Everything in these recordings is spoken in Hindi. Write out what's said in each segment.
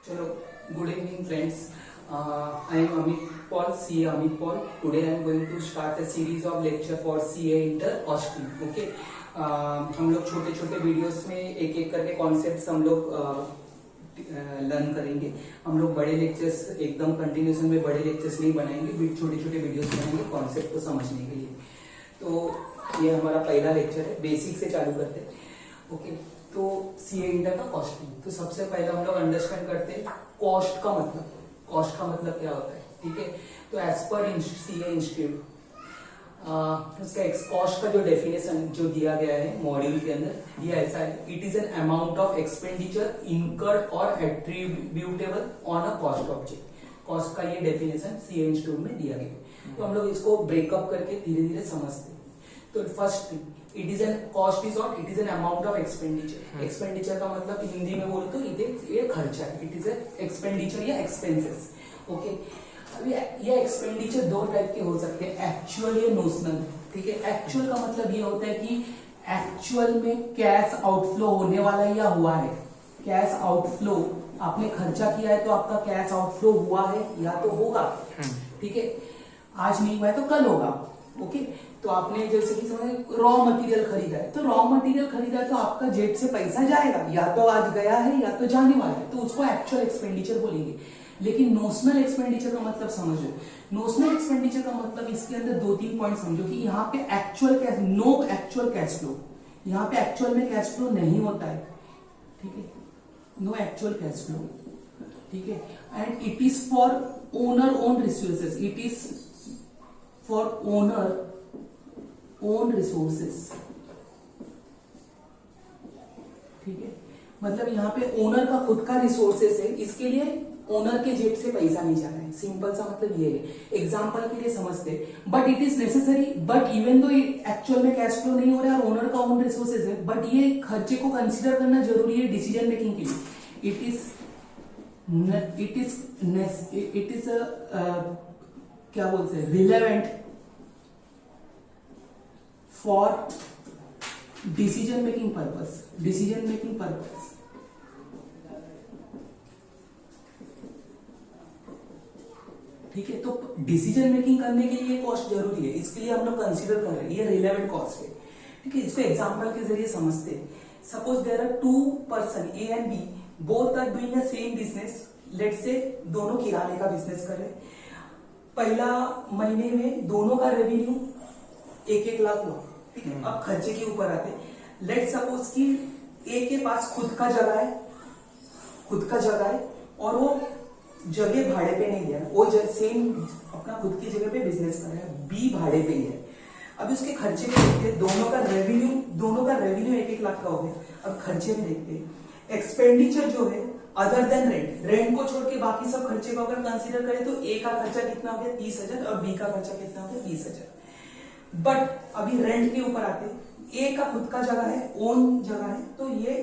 Chalo, good evening friends. I am Amit Paul, CA Amit Paul. Today I am going to start a series of lecture for CA Inter Costing. Okay. हम लोग छोटे छोटे वीडियोस में एक एक करके कॉन्सेप्ट्स हम लोग लर्न करेंगे. हम लोग बड़े लेक्चर्स एकदम कंटिन्यूशन में बड़े लेक्चर्स नहीं बनाएंगे, छोटे छोटे वीडियोस बनाएंगे कॉन्सेप्ट को समझने के लिए. तो ये हमारा पहला लेक्चर है. बेसिक से चालू करते हैं. ओके. तो सीए इंटर का कॉस्टिंग. तो सबसे पहले हम लोग अंडरस्टैंड करते हैं कॉस्ट का मतलब. कॉस्ट का मतलब क्या होता है. ठीक है. तो एज पर सीए इंस्टीट्यूट उसका कॉस्ट का जो डेफिनेशन जो दिया गया है मॉड्यूल के अंदर ये ऐसा है. It is an amount of expenditure incurred और attributable on a cost object. Cost का ये डेफिनेशन सीए इंस्टीट्यूट में दिया गया है. तो हम लोग इसको ब्रेकअप करके धीरे धीरे समझते हैं. तो first thing, it is N cost is what, it is an amount of expenditure. Expenditure का मतलब हिंदी में बोलो तो ये खर्चा है. इट इज एन एक्सपेंडिचर या एक्सपेंसेस. ओके. अभी ये एक्सपेंडिचर दो टाइप के हो सकते हैं, एक्चुअल या नोशनल. ठीक है. एक्चुअल का मतलब ये होता है कि एक्चुअल में कैश आउटफ्लो होने वाला है या हुआ है. कैश आउटफ्लो, आपने खर्चा किया है तो आपका कैश आउटफ्लो हुआ है या तो होगा. ठीक है. आज नहीं हुआ है तो कल होगा. ओके. तो आपने जैसे कि समझ रॉ मटेरियल खरीदा है, तो रॉ मटेरियल खरीदा है तो आपका जेब से पैसा जाएगा, या तो आज गया है या तो जाने वाला है, तो उसको एक्चुअल एक्सपेंडिचर बोलेंगे. लेकिन नोशनल एक्सपेंडिचर का मतलब समझो. नोशनल एक्सपेंडिचर का मतलब इसके अंदर दो तीन पॉइंट समझो कि यहाँ पे actual cash, no actual cash flow. यहाँ पे एक्चुअल में कैश फ्लो नहीं होता है. ठीक है. No actual cash flow. ठीक है. And it is for owner own resources. It is for owner own resources. ठीक है. मतलब यहाँ पे ओनर का खुद का रिसोर्सेस है, इसके लिए ओनर के जेब से पैसा नहीं जा रहा है. सिंपल सा मतलब ये है. एग्जांपल के लिए समझते, but it is necessary, but even though actual में कैश फ्लो नहीं हो रहा है और ओनर का ओन रिसोर्सेज है, बट ये खर्चे को कंसीडर करना जरूरी है डिसीजन मेकिंग के लिए. इट इज क्या बोलते हैं, relevant for decision making purpose. Decision making purpose. ठीक है. तो डिसीजन मेकिंग करने के लिए कॉस्ट जरूरी है, इसके लिए हम लोग कंसीडर कर रहे हैं. ये रिलेवेंट कॉस्ट है. ठीक है. इसको एग्जांपल के जरिए समझते हैं. Suppose there are two person A and B, both are doing a same business. Let's say दोनों किराने का बिजनेस कर रहे हैं. पहला महीने में दोनों का रेवेन्यू 1-1 लाख हुआ. ठीक है. अब खर्चे के ऊपर आते. लेट्स सपोज कि ए के पास खुद का जगह है, और वो जगह भाड़े पे नहीं दिया, वो सेम अपना खुद की जगह पे बिजनेस कर रहा है. बी भाड़े पे ही है. अब उसके खर्चे में देखते हैं. दोनों का रेवेन्यू 1-1 लाख का हो गया. अब खर्चे में देखते हैं. एक्सपेंडिचर जो है अदर देन रेंट को छोड़ के बाकी सब खर्चे को अगर कंसीडर करें तो ए का खर्चा कितना हो गया 30,000 और बी का खर्चा कितना हो गया 20,000. बट अभी रेंट के ऊपर आते. ए का खुद का जगह है, ओन जगह है, तो ये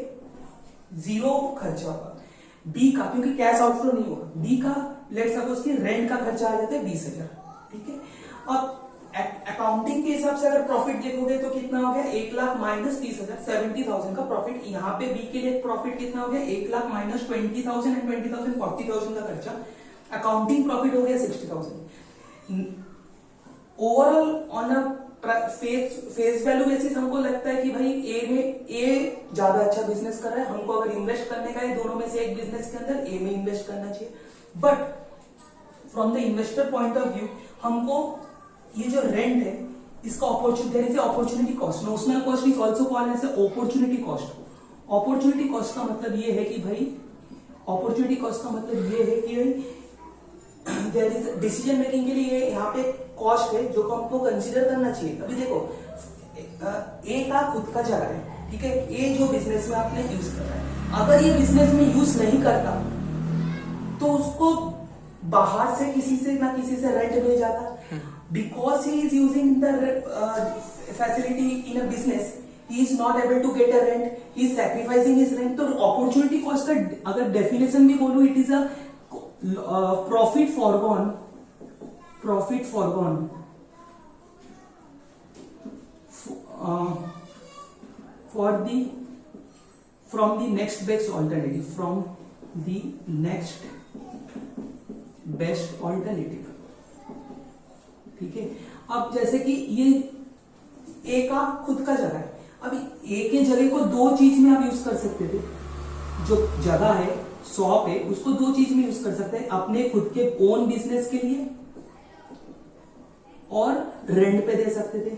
0 खर्चा होगा. बी का, क्योंकि कैश आउटफ्लो नहीं होगा, बी का लेट्स सपोज कि रेंट का खर्चा आ जाता है 20,000. ठीक है. अब अकाउंटिंग के हिसाब से अगर प्रॉफिट देखोगे तो कितना हो गया 1 लाख माइनस 30,000, 70,000 का प्रॉफिट. यहाँ पे बी के लिए प्रॉफिट कितना हो गया 1 लाख माइनस 20,000 एंड 20,000 40,000 का खर्चा. अकाउंटिंग प्रॉफिट हो गया 60,000. Overall on a face value basis हमको लगता है कि भाई ए ज्यादा अच्छा बिजनेस कर रहा है, हमको अगर इन्वेस्ट करने का है दोनों में से एक बिजनेस के अंदर ए में इन्वेस्ट करना चाहिए. But from the investor point of view हमको ये जो रेंट है इसका opportunity cost, notional cost is also called as opportunity cost. Opportunity cost का मतलब ये है कि भाई देयर इज डिसीजन मेकिंग के लिए यहाँ पे कॉस्ट है जो हमको कंसीडर करना चाहिए. अभी देखो ए का खुद का जगह है. ठीक है. ए जो बिजनेस में आपने यूज कर रहा है, अगर ये बिजनेस में यूज नहीं करता तो उसको बाहर से किसी से रेंट मिल जाता. Because he is using the facility in a business, he is not able to get a rent, he is sacrificing his rent. तो अपॉर्चुनिटी कॉस्ट का अगर डेफिनेशन भी बोलूं, it is a profit foregone from the next best alternative. The next best alternative. ठीक है, अब जैसे कि ये ए का खुद का जगह है, अभी ए के जगह को दो चीज में आप यूज कर सकते थे। जो जगह है, शॉप है, उसको दो चीज में यूज कर सकते हैं, अपने खुद के ओन बिजनेस के लिए और रेंट पे दे सकते थे।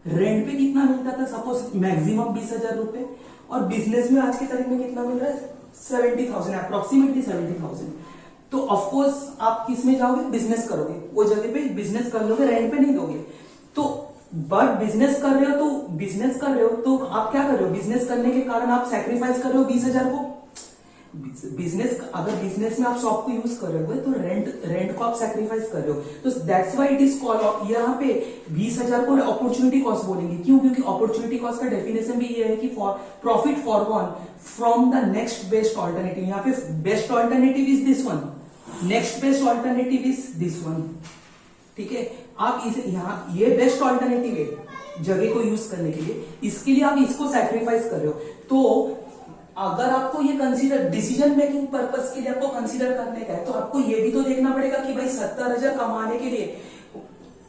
रेंट पे कितना मिलता था, सपोज मैक्सिमम 20,000 रुपए, और बिजनेस में आज की तारीख में कितना मिल रहा है, 70,000, अप्रोक्सीमेटली 70,000। तो ऑफकोर्स आप किस में जाओगे, बिजनेस करोगे, वो जगह पे बिजनेस कर लोगे, रेंट पे नहीं दोगे। तो बट बिजनेस कर रहे हो तो आप क्या कर रहे हो, बिजनेस करने के कारण आप सैक्रिफाइस कर रहे हो 20,000 को। बिजनेस, अगर बिजनेस में आप शॉप को यूज कर रहे हो तो रेंट को आप सैक्रिफाइस कर रहे हो। तो that's why it is called, यहाँ पे 20,000 को अपॉर्चुनिटी कॉस्ट बोलेंगे। क्यों? क्योंकि अपॉर्चुनिटी कॉस्ट का डेफिनेशन भी ये है कि profit foregone from the next best alternative. यहाँ पे best alternative is this one, next best alternative is this one. ठीक है, आप इसे यहाँ, ये बेस्ट ऑल्टरनेटिव है जगह को यूज करने के लिए, इसके लिए आप इसको सैक्रिफाइस कर रहे हो। तो अगर आपको ये कंसीडर डिसीजन मेकिंग पर्पस के लिए आपको कंसीडर करने का है, तो आपको ये भी तो देखना पड़ेगा कि भाई 70,000 कमाने के लिए,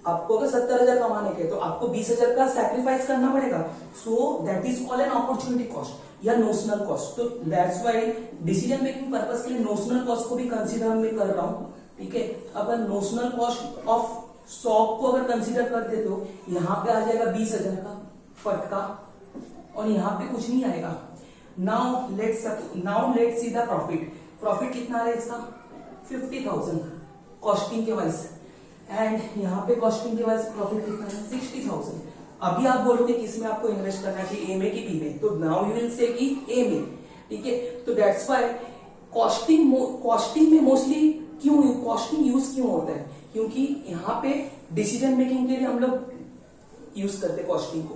आपको अगर 70,000 कमाने के तो आपको 20,000 का सैक्रिफाइस करना पड़ेगा। So that is called an opportunity cost या नोशनल कॉस्ट। तो that's why decision making purpose के लिए नोशनल कॉस्ट को भी कंसीडर मैं कर रहा हूं। ठीक है, अगर नोशनल कॉस्ट ऑफ शॉप को अगर कंसीडर कर दे तो यहाँ पे आ जाएगा 20,000 का फटका, और यहाँ पे कुछ नहीं आएगा। Now let's see the profit. Profit कितना है इसका, 50,000 कॉस्टिंग के वाइज, एंड यहाँ पे कॉस्टिंग के वाइज प्रॉफिट कितना है, 60,000। अभी आप बोलोगे किस में आपको इन्वेस्ट करना चाहिए, ए में कि बी में, तो नाउ यू विल से कि ए में। ठीक है, तो दैट्स व्हाई कॉस्टिंग में मोस्टली क्यों कॉस्टिंग यूज क्यों होता है, क्योंकि यहाँ पे डिसीजन मेकिंग के लिए हम लोग यूज करते हैं कॉस्टिंग को।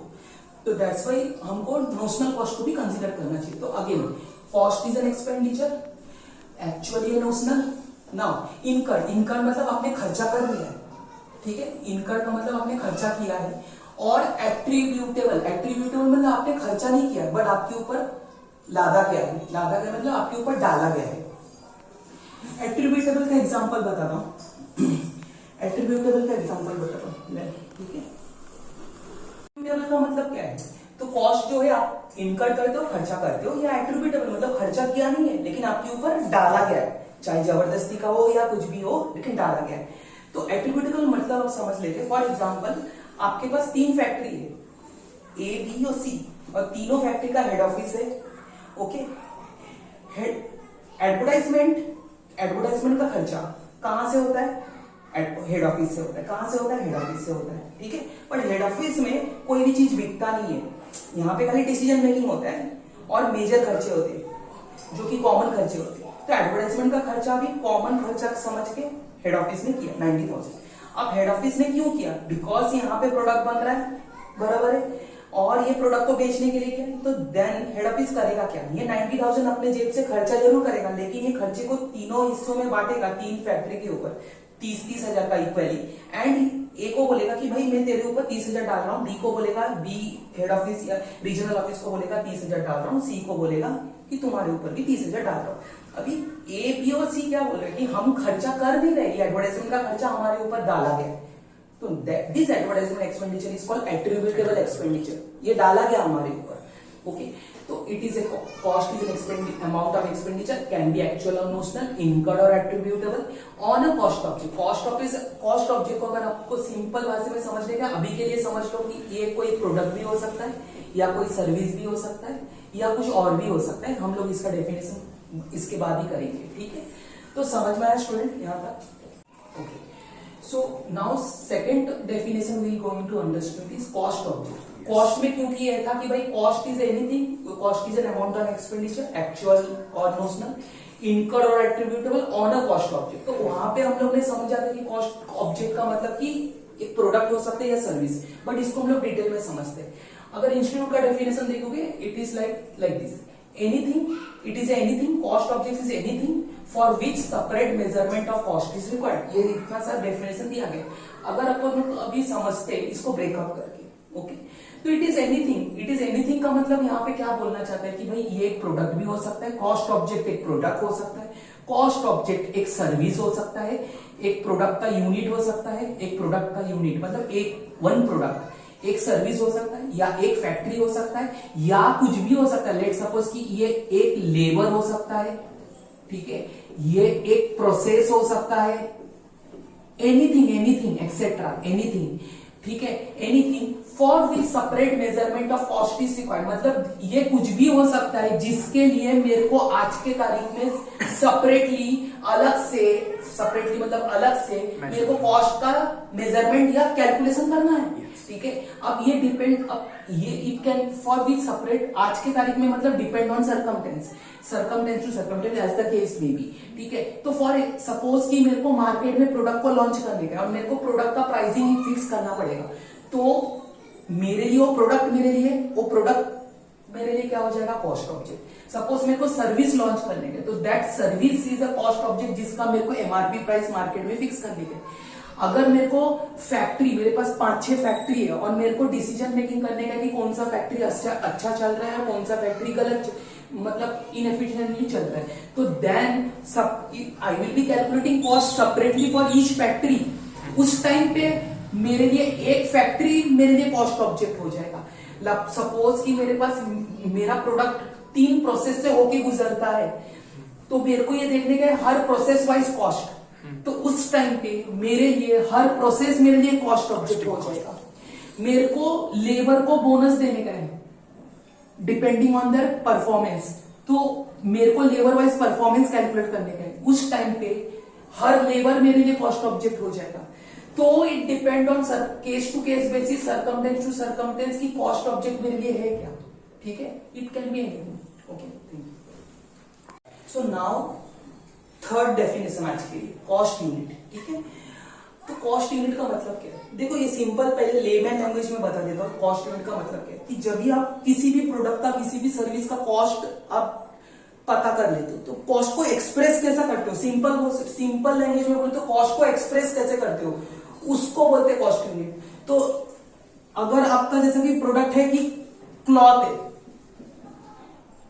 तो दैट्स व्हाई हमको नोशनल कॉस्ट को भी कंसीडर करना चाहिए। तो again cost is an expenditure, actually notional. Now income मतलब आपने खर्चा कर लिया है। ठीक है, इनकम का मतलब आपने खर्चा किया है। और एट्रीब्यूटेबल मतलब आपने खर्चा नहीं किया बट आपके ऊपर लादा गया है। लादा गया मतलब आपके ऊपर डाला गया है। एट्रीब्यूटेबल का एग्जांपल बताता हूं। ठीक है, एट्रीब्यूटेबल का मतलब क्या है, तो कॉस्ट जो है आप इनकर करते हो, खर्चा करते हो, या एट्रीब्यूटेबल मतलब खर्चा किया नहीं है लेकिन आपके ऊपर डाला गया है, चाहे जबरदस्ती का हो या कुछ भी हो लेकिन डाला गया है। तो एट्रीब्यूटेबल मतलब आप समझ लेते। फॉर एग्जांपल आपके पास 3 फैक्ट्री है, ए बी और सी, और तीनों फैक्ट्री का हेड ऑफिस है। ओके, एडवर्टाइजमेंट का खर्चा कहां से होता है, हेड ऑफिस से होता है। कहां से होता है, हेड ऑफिस से होता है। ठीक है, पर हेड ऑफिस में कोई भी चीज बिकता नहीं है, यहाँ पे खाली डिसीजन मेकिंग होता है और मेजर खर्चे होते हैं जो कि कॉमन खर्चे होते हैं। तो एडवर्टाइजमेंट का खर्चा भी कॉमन खर्चा समझ के हेड ऑफिस ने किया 90,000। अब हेड ऑफिस ने क्यों किया, बिकॉज यहाँ पे प्रोडक्ट बन रहा है, बराबर है, और ये प्रोडक्ट को बेचने के लिए किया। तो देन हेड ऑफिस करेगा क्या, ये 90,000 अपने जेब से खर्चा जरूर करेगा, लेकिन ये खर्चे को तीनों हिस्सों में बांटेगा, 3 फैक्ट्री के ऊपर 30,000 का इक्वली। एंड ए को बोलेगा कि भाई मैं तेरे ऊपर 30,000 डाल रहा हूँ, बी को बोलेगा, बी हेड ऑफिस या रीजनल ऑफिस को बोलेगा 30,000 डाल रहा हूँ, सी को बोलेगा कि तुम्हारे ऊपर भी 30,000 डाल रहा हूँ। अभी ए बी और सी क्या बोल रहे हैं कि हम खर्चा कर नहीं रहे, एडवर्टाइजमेंट का खर्चा हमारे ऊपर डाला गया। तो this advertisement expenditure is called attributable expenditure, ये डाला गया हमारे ऊपर। ओके, तो it is a cost is an amount of expenditure, can be actual और नोशनल, इनकर्ड और attributable on a cost object. Cost object को अगर आपको सिंपल भाषा में समझने का, अभी के लिए समझ लो कि ये कोई प्रोडक्ट भी हो सकता है, या कोई सर्विस भी हो सकता है, या कुछ और भी हो सकता है। हम लोग इसका डेफिनेशन इसके बाद ही करेंगे। ठीक है, तो समझ में आया स्टूडेंट यहाँ तक? Okay, so now second definition we going to understand is cost object. Cost में क्योंकि यह था कि भाई cost is anything, cost is an amount of expenditure actual और नोशनल, इनकर्ड और attributable on a cost object. तो वहां पे हम लोग ने समझा था कि कॉस्ट ऑब्जेक्ट का मतलब कि एक प्रोडक्ट हो सकता है या सर्विस, बट इसको हम लोग डिटेल में समझते हैं। अगर इंस्टीट्यूट का डेफिनेशन देखोगे, it is like this, anything, it is anything, cost object is anything for which separate measurement of cost is required. ये इतना सा डेफिनेशन दिया गया। अगर अपन अभी समझते इसको ब्रेकअप करके, ओके, तो इट इज एनीथिंग का मतलब यहाँ पे क्या बोलना चाहता है कि भाई ये एक प्रोडक्ट भी हो सकता है, कॉस्ट ऑब्जेक्ट एक प्रोडक्ट हो सकता है, कॉस्ट ऑब्जेक्ट एक सर्विस हो सकता है, एक प्रोडक्ट का यूनिट हो सकता है, एक प्रोडक्ट का यूनिट मतलब एक वन प्रोडक्ट एक सर्विस हो सकता है, या एक फैक्ट्री हो सकता है, या कुछ भी हो सकता है। लेट सपोज कि ये एक लेबर हो सकता है, ठीक है, ये एक प्रोसेस हो सकता है, एनीथिंग एक्सेट्रा एनीथिंग, ठीक है, anything for the separate measurement of cost is required. मतलब ये कुछ भी हो सकता है जिसके लिए मेरे को आज के तारीख में सेपरेटली मतलब अलग से मेरे को कॉस्ट का मेजरमेंट या कैलकुलेशन करना है, ठीक है। अब ये डिपेंड, अब ये it can for be separate आज के तारीख में मतलब depend on circumstance to circumstance as the case may be, ठीक है। तो फॉर सपोज कि मेरे को मार्केट में प्रोडक्ट को लॉन्च करने का और मेरे को प्रोडक्ट का प्राइसिंग फिक्स करना पड़ेगा, तो मेरे लिए वो प्रोडक्ट मेरे लिए क्या हो जाएगा, कॉस्ट ऑब्जेक्ट। सपोज मेरे को सर्विस लॉन्च करने के, तो that service is a cost object जिसका मेरे को एमआरपी प्राइस मार्केट में फिक्स करने के। अगर मेरे को फैक्ट्री, मेरे पास 5-6 फैक्ट्री है और मेरे को डिसीजन मेकिंग करने का कि कौन सा फैक्ट्री अच्छा चल रहा है और कौन सा फैक्ट्री गलत मतलब इनएफिशिएंटली चल रहा है, तो then I will be calculating cost separately for each factory. उस टाइम पे मेरे लिए एक फैक्ट्री मेरे लिए कॉस्ट ऑब्जेक्ट हो जाएगा। सपोज कि मेरे पास मेरा प्रोडक्ट 3 प्रोसेस से होके गुजरता है, तो मेरे को ये देखने का हर प्रोसेस वाइज कॉस्ट, तो उस टाइम पे मेरे लिए हर प्रोसेस मेरे लिए कॉस्ट ऑब्जेक्ट हो जाएगा। मेरे को लेबर को बोनस देने का है डिपेंडिंग ऑन देयर परफॉर्मेंस, तो मेरे को लेबर वाइज परफॉर्मेंस कैलकुलेट करने का है। उस टाइम पे हर लेबर मेरे लिए कॉस्ट ऑब्जेक्ट हो जाएगा। तो it depend on case to case basis, circumstance to circumstance की कॉस्ट ऑब्जेक्ट मेरे लिए है क्या, ठीक है। It can be anything, okay. So now third definition आज के लिए, कॉस्ट यूनिट, ठीक है। तो कॉस्ट यूनिट का मतलब क्या है, देखो ये सिंपल पहले लेमैन लैंग्वेज में बता देता हूँ। कॉस्ट यूनिट का मतलब क्या है कि जब भी आप किसी भी प्रोडक्ट का, किसी भी सर्विस का कॉस्ट आप पता कर लेते हो, तो कॉस्ट को एक्सप्रेस कैसा करते हो, सिंपल लैंग्वेज में बोलते हो कॉस्ट को एक्सप्रेस कैसे करते हो, उसको बोलते हैं कॉस्ट यूनिट। तो अगर आपका जैसे कि प्रोडक्ट है कि क्लॉथ है,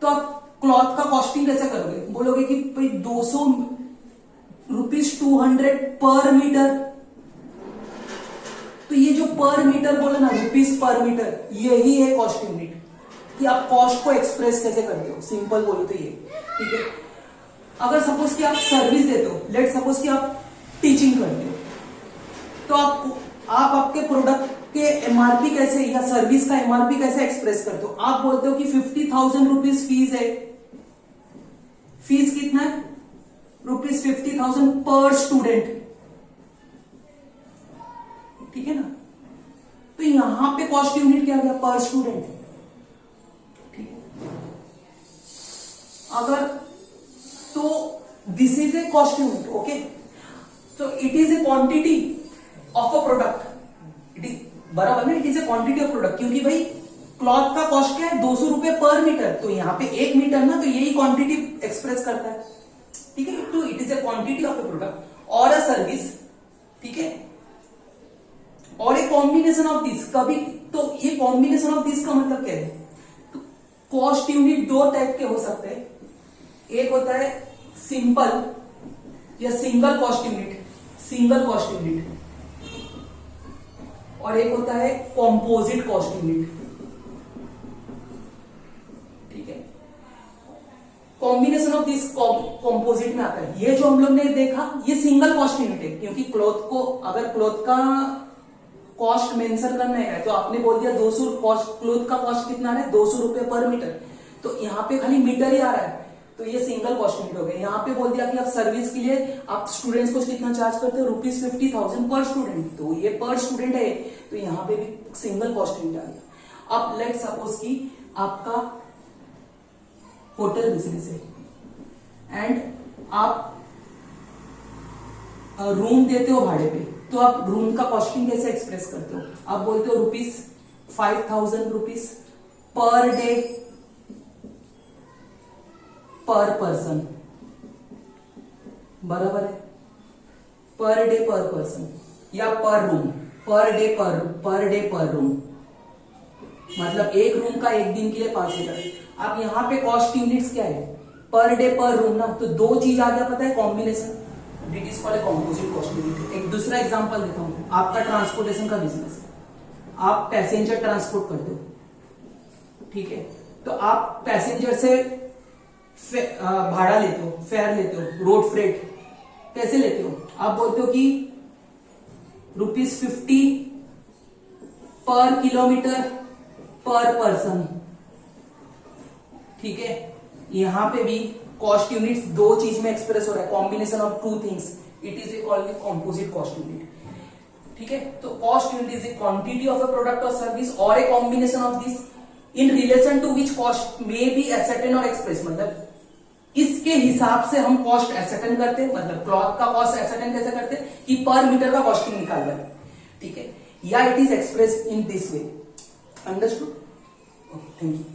तो आप क्लॉथ का कॉस्टिंग कैसे करोगे, बोलोगे कि भाई 200 रुपीज 200 पर मीटर। तो ये जो पर मीटर बोले ना, रुपीज पर मीटर, यही है कॉस्ट यूनिट, कि आप कॉस्ट को एक्सप्रेस कैसे करते हो। सिंपल बोलो तो ये, ठीक है। अगर सपोज कि आप सर्विस देते हो, लेट सपोज कि आप टीचिंग करते हो, तो आप आपके प्रोडक्ट के एमआरपी कैसे या सर्विस का एमआरपी कैसे एक्सप्रेस करते हो। आप बोलते हो कि 50,000 रुपीज फीस है। फीस कितना है, रुपीज 50,000 पर स्टूडेंट, ठीक है ना। तो यहां पे कॉस्ट यूनिट क्या गया, पर स्टूडेंट, ठीक है। अगर तो this is a cost unit, okay. तो it is a quantity of a product, it is बराबर ना, it is a quantity of product, क्योंकि भाई क्लॉथ का कॉस्ट क्या है, 200 रुपए पर मीटर, तो यहां पे 1 मीटर ना, तो यही क्वांटिटी एक्सप्रेस करता है, ठीक है। तो it is a quantity of A product और अ सर्विस, ठीक है, और ए कॉम्बिनेशन ऑफ दिस। कभी तो ये कॉम्बिनेशन ऑफ दिस का मतलब क्या है, तो कॉस्ट यूनिट 2 टाइप के हो सकते हैं। एक होता है सिंपल या सिंगल कॉस्ट यूनिट, और एक होता है कॉम्पोजिट कॉस्ट यूनिट, ठीक है। कॉम्बिनेशन ऑफ दिस कॉम्पोजिट में आता है। ये जो हम लोग ने देखा, ये सिंगल कॉस्ट यूनिट है, क्योंकि क्लॉथ को, अगर क्लॉथ का कॉस्ट मेंशन करना है तो आपने बोल दिया 200 कॉस्ट, क्लॉथ का कॉस्ट कितना है, 200 रुपए पर मीटर, तो यहाँ पे खाली मीटर ही आ रहा है, तो ये सिंगल कॉस्ट यूनिट हो गया। यहाँ पे बोल दिया कि आप सर्विस के लिए आप स्टूडेंट्स को कितना चार्ज करते हो, रुपीज 50,000 पर स्टूडेंट, तो ये पर स्टूडेंट है, तो यहाँ पे भी सिंगल कॉस्ट यूनिट आ गया। अब लेट सपोज कि आपका होटल बिजनेस है एंड आप रूम देते हो भाड़े पे, तो आप रूम का कॉस्टिंग कैसे एक्सप्रेस करते हो, आप बोलते हो रुपीज 5,000 रुपीज पर डे पर पर्सन, बराबर है, पर डे पर पर्सन या पर रूम, पर डे पर रूम, मतलब एक रूम का एक दिन के लिए 5 लीटर। अब यहाँ पे कॉस्ट यूनिट्स क्या है, पर डे पर रूम ना, तो दो चीज आ गया, पता है, combination, it is called composite cost unit. एक दूसरा एग्जांपल देता हूँ, आपका ट्रांसपोर्टेशन का बिजनेस है, आप पैसेंजर ट्रांसपोर्ट करते हो, ठीक है, तो आप पैसेंजर से भाड़ा लेते हो, फेयर लेते हो, रोड फ्रेट कैसे लेते हो, आप बोलते हो कि ₹50 पर किलोमीटर पर पर्सन, ठीक है। यहां पे भी कॉस्ट यूनिट्स दो चीज में एक्सप्रेस हो रहा है, combination of two things, it is called composite cost unit, ठीक है। तो cost unit is a quantity of a product और सर्विस और a combination of this in relation to which cost may be ascertained और एक्सप्रेस, मतलब इसके हिसाब से हम कॉस्ट एसेटन करते हैं, मतलब क्लॉथ का कॉस्ट एसेटन कैसे करते हैं कि पर मीटर का कॉस्टिंग निकाल रहे हैं, ठीक है, या it is express in this way, understood, thank you.